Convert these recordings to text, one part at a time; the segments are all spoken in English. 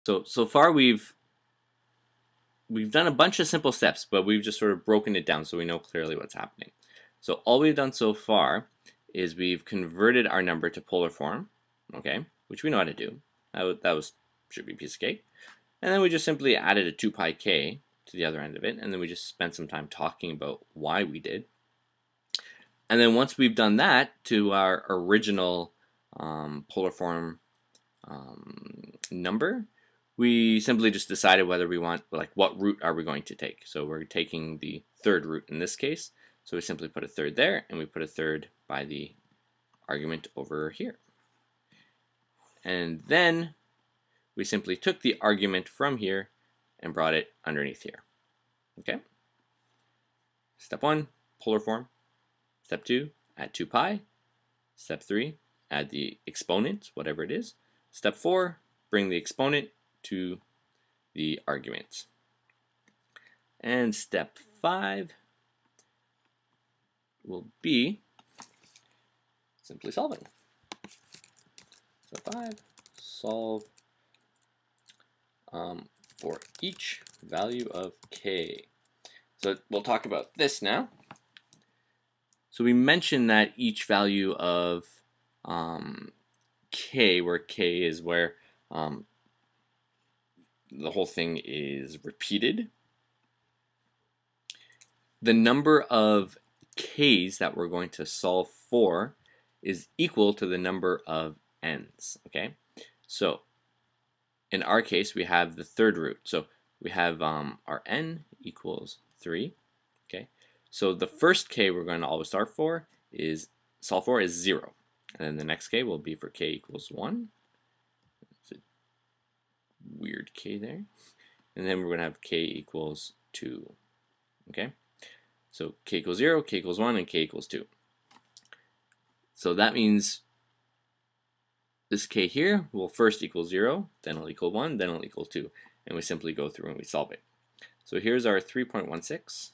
So far we've done a bunch of simple steps, but we've just sort of broken it down so we know clearly what's happening. So all we've done so far is we've converted our number to polar form, okay, which we know how to do. That should be a piece of cake. And then we just simply added a 2 pi k to the other end of it, and then we just spent some time talking about why we did. And then once we've done that to our original polar form number, we simply just decided whether we want, like, what root are we going to take. So we're taking the third root in this case. So we simply put a third there, and we put a third by the argument over here. And then we simply took the argument from here and brought it underneath here. Okay? Step 1, polar form. Step 2, add 2 pi. Step 3, add the exponent, whatever it is. Step 4, bring the exponent to the argument. And step 5 will be simply solving. Step 5, solve for each value of k. So we'll talk about this now. So we mentioned that each value of k, where k is where the whole thing is repeated. The number of k's that we're going to solve for is equal to the number of n's, okay? So in our case, we have the third root. So we have our n equals 3, okay? So the first k we're going to always solve for is 0. And then the next k will be for k equals 1. It's a weird k there. And then we're going to have k equals 2, okay? So k equals 0, k equals 1, and k equals 2. So that means this k here will first equal 0, then it'll equal 1, then it'll equal 2. And we simply go through and we solve it. So here's our 3.16,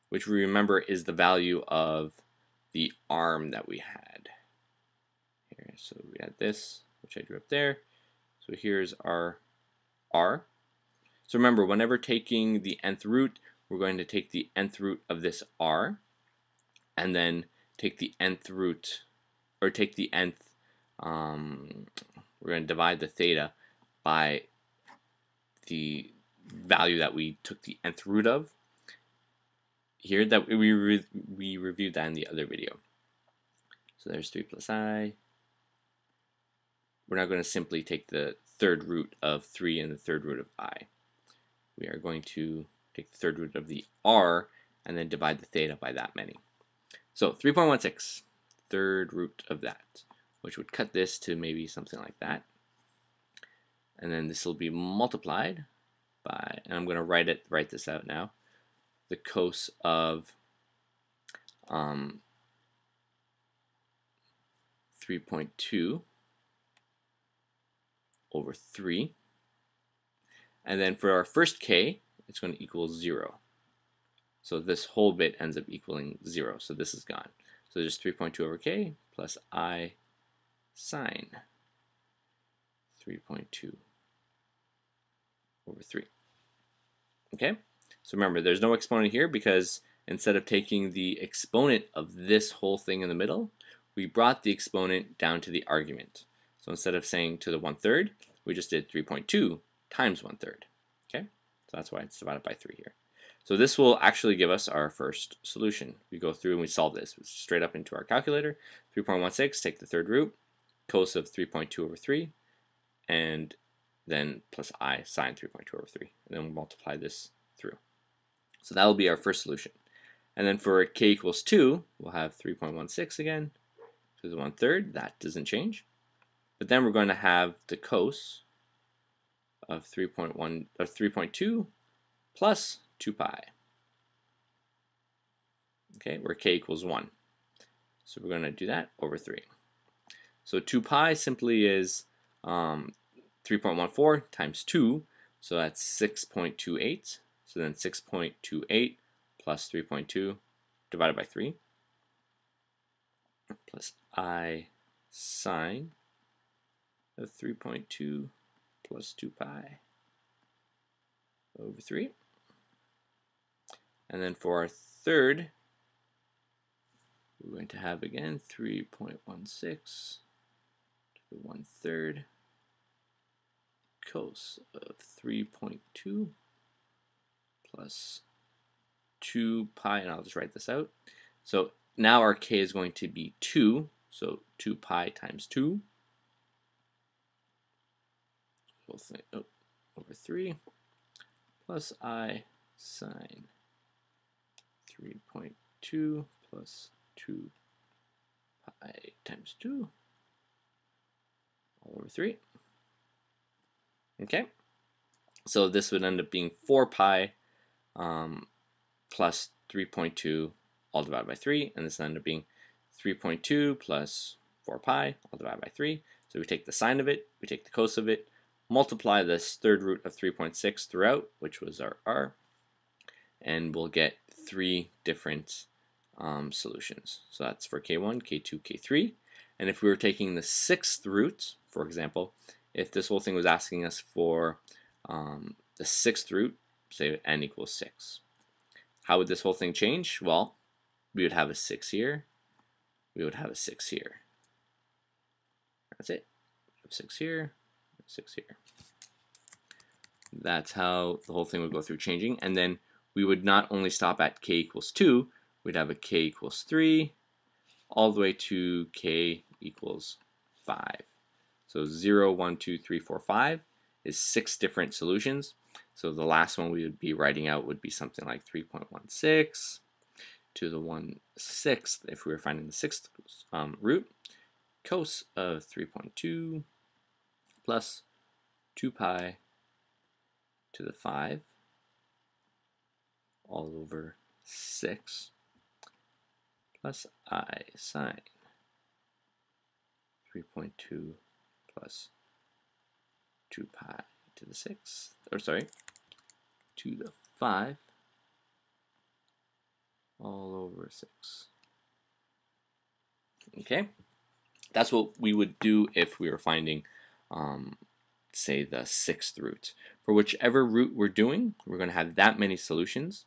which we remember is the value of the arm that we had. Here, so we had this, which I drew up there. So here's our r. So remember, whenever taking the nth root, we're going to take the nth root of this r, and then take the nth root, or take the nth, we're going to divide the theta by the value that we took the nth root of. Here, that we reviewed that in the other video. So there's 3 plus I. We're now going to simply take the third root of 3 and the third root of I. We are going to take the third root of the r and then divide the theta by that many. So 3.16, third root of that, which would cut this to maybe something like that. And then this will be multiplied by, and I'm going to write this out now, the cos of 3.2 over 3. And then for our first k, it's going to equal 0. So this whole bit ends up equaling 0. So this is gone. So there's 3.2 over k plus I sine 3.2 over 3. Okay? So remember, there's no exponent here because instead of taking the exponent of this whole thing in the middle, we brought the exponent down to the argument. So instead of saying to the 1/3, we just did 3.2 times 1/3. Okay? So that's why it's divided by 3 here. So this will actually give us our first solution. We go through and we solve this straight up into our calculator. 3.16, take the third root, cos of 3.2 over 3, and then plus I sine 3.2 over 3. And then we'll multiply this through. So that will be our first solution. And then for k equals 2, we'll have 3.16 again to the 1/3. That doesn't change. But then we're going to have the cos of 3.2 plus 2 pi. Okay, where k equals 1. So we're going to do that over 3. So 2 pi simply is 3.14 times 2, so that's 6.28. So then 6.28 plus 3.2 divided by 3 plus I sine of 3.2 plus 2 pi over 3. And then for our third, we're going to have again 3.16 to the 1/3 cos of 3.2 plus 2 pi, and I'll just write this out. So now our k is going to be 2, so 2 pi times 2 over 3 plus I sine 3.2 plus 2 pi times 2 all over 3. Okay, so this would end up being 4 pi plus 3.2 all divided by 3, and this would end up being 3.2 plus 4 pi all divided by 3. So we take the sine of it, we take the cos of it, multiply this third root of 3.6 throughout, which was our r, and we'll get 3 different solutions. So that's for k1, k2, k3. And if we were taking the 6th root, for example, if this whole thing was asking us for the 6th root, say n equals 6, how would this whole thing change? Well, we would have a 6 here, we would have a 6 here. That's it. 6 here, 6 here. That's how the whole thing would go through changing. And then we would not only stop at k equals 2, we'd have a k equals 3, all the way to k equals 5. So 0, 1, 2, 3, 4, 5 is 6 different solutions. So the last one we would be writing out would be something like 3.16 to the 1/6 if we were finding the 6th root, cos of 3.2 plus 2 pi to the 5 all over 6 plus I sine 3.2 plus 2 pi to the 6, or sorry, to the 5 all over 6. Okay, that's what we would do if we were finding say the 6th root. For whichever root we're doing, we're going to have that many solutions,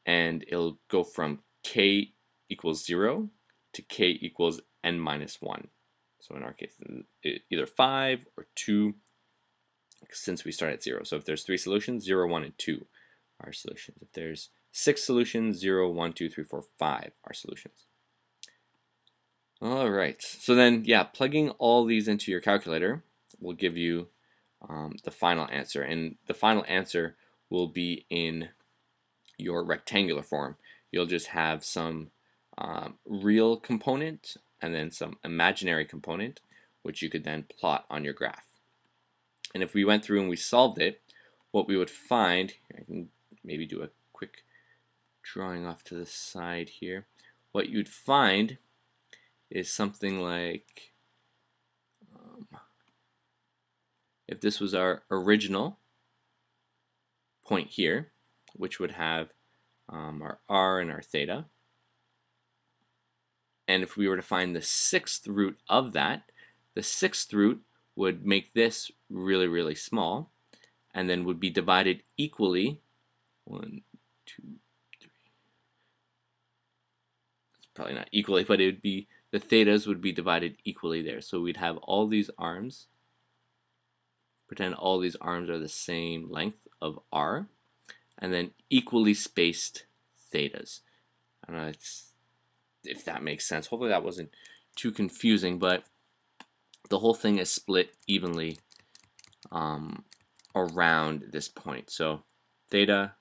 and it'll go from k equals 0 to k equals n minus 1. So in our case, either 5 or 2, since we start at 0. So if there's 3 solutions, 0, 1, and 2 are solutions. If there's 6 solutions, 0, 1, 2, 3, 4, 5 are solutions. All right, so then, yeah, plugging all these into your calculator will give you the final answer, and the final answer will be in your rectangular form. You'll just have some real component and then some imaginary component, which you could then plot on your graph. And if we went through and we solved it, what we would find, I can maybe do a quick drawing off to the side here, what you'd find is something like, if this was our original point here, which would have our r and our theta, and if we were to find the 6th root of that, the 6th root would make this really, really small, and then would be divided equally, 1, 2, 3, it's probably not equally, but it would be, the thetas would be divided equally there. So we'd have all these arms, pretend all these arms are the same length of r, and then equally spaced thetas. I don't know if that makes sense. Hopefully that wasn't too confusing, but the whole thing is split evenly around this point. So theta,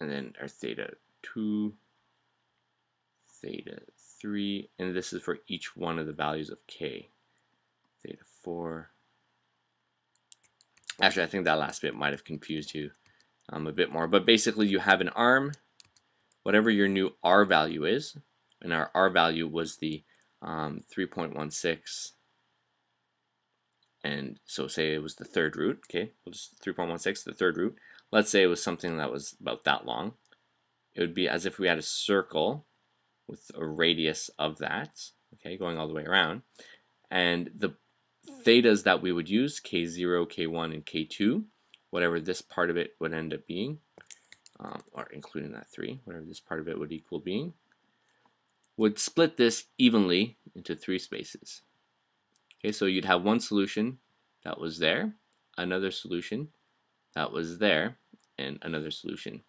and then our theta 2, theta 3, and this is for each one of the values of k. Theta 4. Actually, I think that last bit might have confused you a bit more, but basically you have an arm, whatever your new r value is, and our r value was the 3.16, and so say it was the 3rd root, okay, we'll just 3.16, the 3rd root. Let's say it was something that was about that long. It would be as if we had a circle with a radius of that, okay, going all the way around, and the thetas that we would use, K0, K1, and K2, whatever this part of it would end up being, or including that 3, whatever this part of it would equal being, would split this evenly into 3 spaces. Okay, so you'd have one solution that was there, another solution that was there, and another solution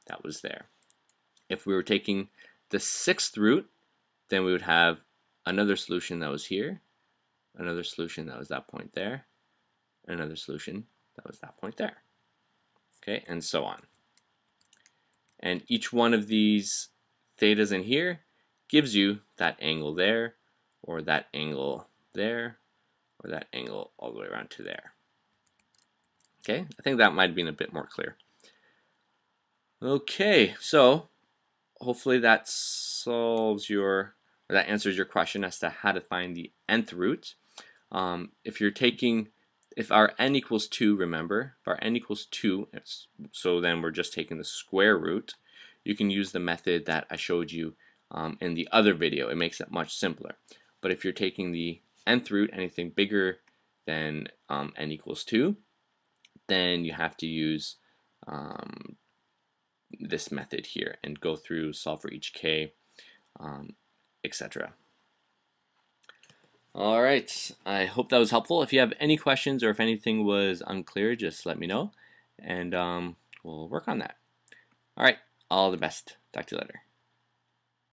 that was there. If we were taking the 6th root, then we would have another solution that was here, another solution that was that point there, another solution that was that point there. Okay, and so on. And each one of these thetas in here gives you that angle there, or that angle there, or that angle all the way around to there. Okay, I think that might have been a bit more clear. Okay, so hopefully that solves your, or that answers your question as to how to find the nth root. If our n equals 2, remember, if our n equals 2, so then we're just taking the square root, you can use the method that I showed you in the other video. It makes it much simpler. But if you're taking the nth root, anything bigger than n equals 2, then you have to use this method here and go through, solve for each k, etc. All right, I hope that was helpful. If you have any questions or if anything was unclear, just let me know, and we'll work on that. All right, all the best. Talk to you later.